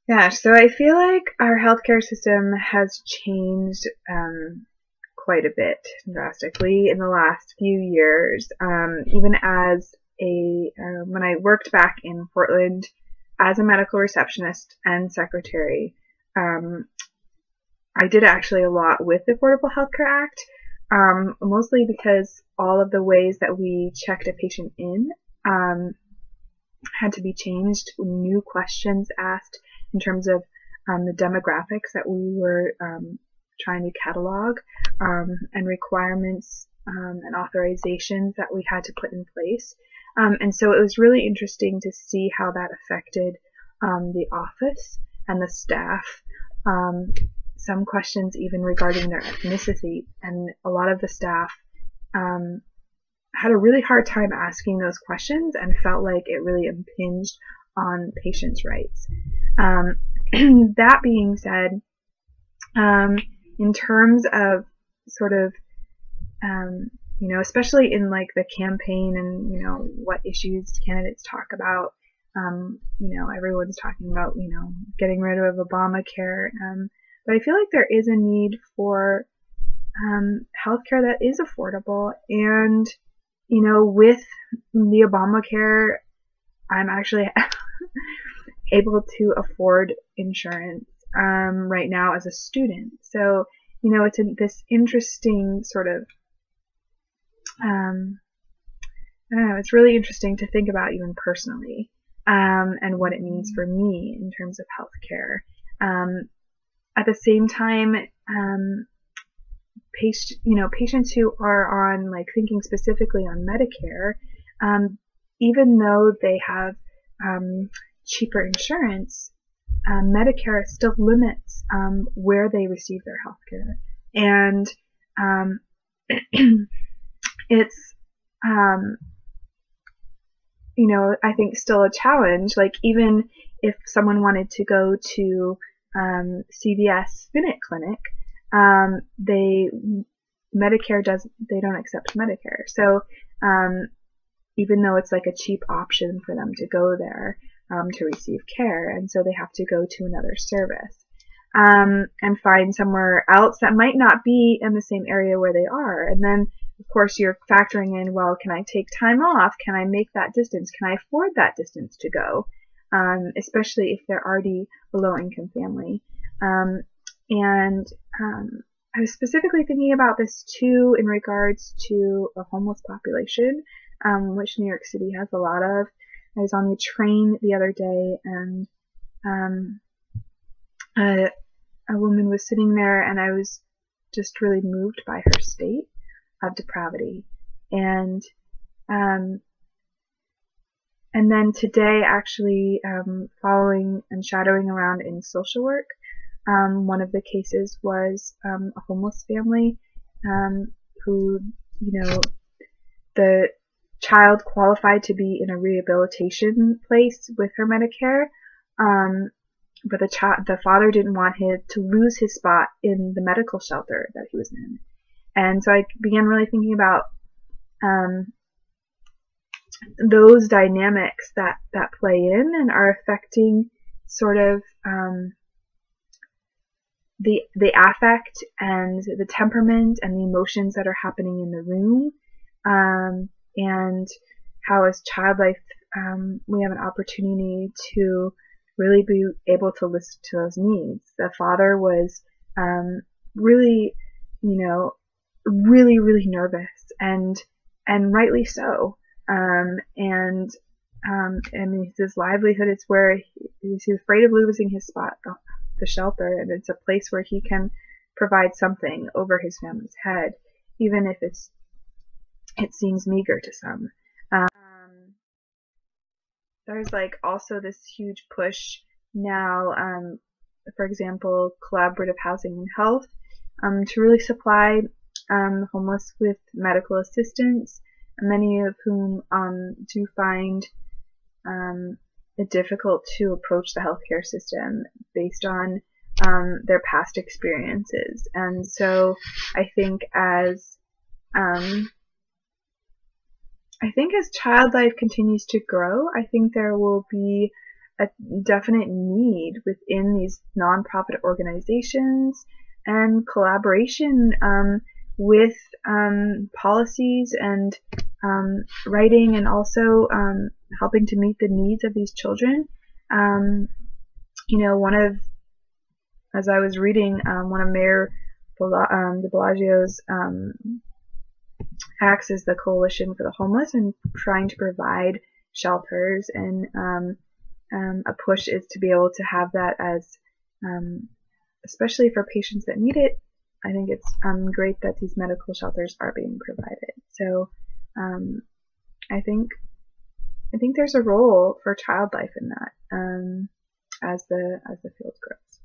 Yeah, so I feel like our healthcare system has changed quite a bit drastically in the last few years. Even as when I worked back in Portland as a medical receptionist and secretary, I did actually a lot with the Affordable Health Care Act, mostly because all of the ways that we checked a patient in had to be changed, new questions asked in terms of the demographics that we were trying to catalog, and requirements and authorizations that we had to put in place. And so it was really interesting to see how that affected the office and the staff. Some questions even regarding their ethnicity, and a lot of the staff had a really hard time asking those questions and felt like it really impinged on patients' rights. That being said, in terms of sort of, especially in like the campaign and, what issues candidates talk about, everyone's talking about, getting rid of Obamacare. But I feel like there is a need for healthcare that is affordable. And, with the Obamacare, I'm actually able to afford insurance right now as a student. So, it's this interesting sort of, I don't know, it's really interesting to think about even personally, and what it means for me in terms of healthcare. At the same time, patients who are on, like, thinking specifically on Medicare, even though they have cheaper insurance, Medicare still limits where they receive their healthcare, and it's I think still a challenge. Like, even if someone wanted to go to CVS Finite Clinic, they don't accept Medicare. So even though it's like a cheap option for them to go there to receive care, and so they have to go to another service and find somewhere else that might not be in the same area where they are. And then, of course, you're factoring in, well, can I take time off? Can I make that distance? Can I afford that distance to go? Especially if they're already a low-income family. I was specifically thinking about this too in regards to a homeless population, which New York City has a lot of. I was on the train the other day, and a woman was sitting there, and I was just really moved by her state of depravity. And then today, actually, following and shadowing around in social work, one of the cases was a homeless family who, the child qualified to be in a rehabilitation place with her Medicare, but the father didn't want him to lose his spot in the medical shelter that he was in. And so I began really thinking about those dynamics that play in and are affecting sort of the affect and the temperament and the emotions that are happening in the room, and how as child life we have an opportunity to really be able to listen to those needs. The father was really, really nervous, and rightly so. And his livelihood is where he's afraid of losing his spot, the shelter, and it's a place where he can provide something over his family's head, even if it seems meager to some. There's like also this huge push now, for example, collaborative housing and health, to really supply homeless with medical assistance, many of whom do find it difficult to approach the healthcare system based on their past experiences. And so I think as child life continues to grow, I think there will be a definite need within these nonprofit organizations and collaboration with policies and writing, and also helping to meet the needs of these children. As I was reading, one of Mayor de Blasio's acts is the Coalition for the Homeless, and trying to provide shelters, and a push is to be able to have that as, especially for patients that need it. I think it's great that these medical shelters are being provided. So I think there's a role for child life in that, as the field grows.